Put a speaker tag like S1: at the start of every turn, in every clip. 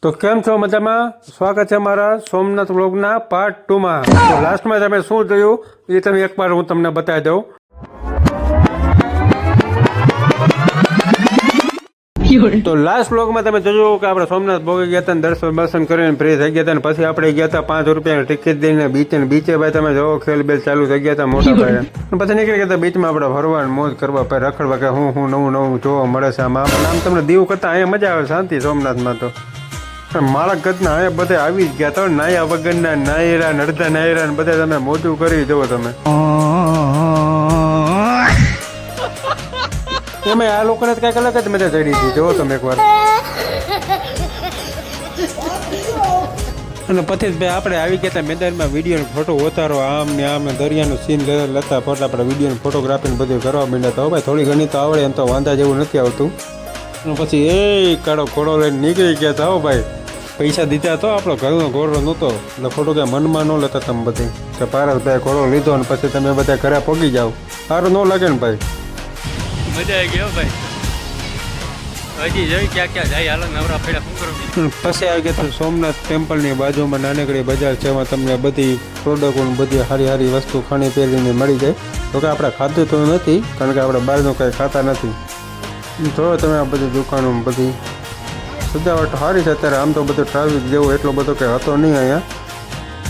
S1: તો કેમ છો મજામાં? સ્વાગત છે મારા સોમનાથ વ્લોગના પાર્ટ 2માં. તો લાસ્ટમાં તમે શું જોયું એ તમે એકવાર હું તમને બતાવી દઉં. તો લાસ્ટ વ્લોગમાં તમે જોયું કે આપણે સોમનાથ ભોગી ગયા હતા, દર્શન કરીને ફ્રી થઈ ગયા હતા, અને પછી આપણે ગયા હતા 5 રૂપિયાની ટિકિટ દઈને બીચે ભાઈ તમે જોવો ખેલ બેલ ચાલુ થઈ ગયા હતા મોટા ભાઈ. પછી નીકળી ગયા હતા બીચમાં આપણે ફરવા મોજ કરવા પછી રખડવા કે હું નવું જોવા મળે છે. આમ તમને દીવ કરતા અહીંયા મજા આવે શાંતિ સોમનાથમાં. તો માળા ગજના અહીંયા બધે આવી જ ગયા તો નાયા વગરના નાયરા અડધા નાયરા ને બધા તમે મોજું કરી જુઓ તમે. એમાં આ લોકોને કઈક અલગ જ મજા ચડી હતી જુઓ તમે એકવાર. અને પછી ભાઈ આપણે આવી ગયા હતા મેદાનમાં વિડીયો ફોટો ઉતારો આમ ને દરિયાનું સીન લેતા ફોટા આપણે વિડીયો ફોટોગ્રાફી બધું કરવા માંડ્યા હતા. ભાઈ થોડી ઘણી તો આવડે એમ તો વાંધા જેવું નથી આવતું. અને પછી એ કાળો ઘોડો લઈને નીકળી ગયા હતા. હો ભાઈ પૈસા દીધા તો આપણો ઘરનો ઘોડો નહોતો એટલે ખોટું ક્યાં મનમાં ન લેતા તમે બધી કે પારસભાઈ ઘોડો લીધો ને પછી તમે બધા ઘરે પગી જાઓ. સારું ન લાગે ને ભાઈ?
S2: મજા આવી ગયો ભાઈ. હજી જોઈ ક્યાં જાય હાલો નવરા પડ્યા શું કરો.
S1: પછી આવી ગયા સોમનાથ ટેમ્પલની બાજુમાં નાનકડી બજાર છે, એમાં તમને બધી પ્રોડક્ટો બધી સારી વસ્તુ ખાણી પહેરીને મળી જાય. તો કે આપણે ખાધું તો નથી કારણ કે આપણે બહારનું કંઈ ખાતા નથી. જો તમે આ બધી દુકાનો બધી સજાવટ સારી છે. અત્યારે આમ તો બધું ટ્રાફિક જેવું એટલો બધો કંઈ હતો નહીં અહીંયા.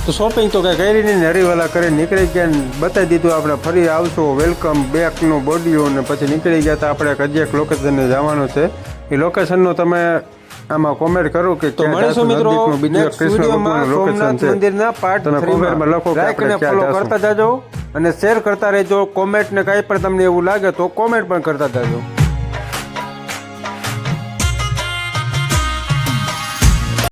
S1: તો શોપિંગ તો કંઈ કરી નહીં, હરીવાલા કરીને નીકળી ગયા ને બતાવી દીધું આપણે ફરી આવશું વેલકમ બેકનું બોડીયું. ને પછી નીકળી ગયા હતા આપણે હજી એક લોકેશને જવાનું છે. એ લોકેશનનું તમે આમાં કોમેન્ટ કરો કે મળીશું મિત્રો કૃષ્ણ ભગવાનનું લોકેશન છે. મંદિરના પાર્ટ 3 કોમેન્ટમાં લખો કે આપણે ફોલો કરતા જાજો અને શેર કરતા રહેજો. કોમેન્ટ ને કંઈ પણ તમને એવું લાગે તો કોમેન્ટ પણ કરતા જાજો.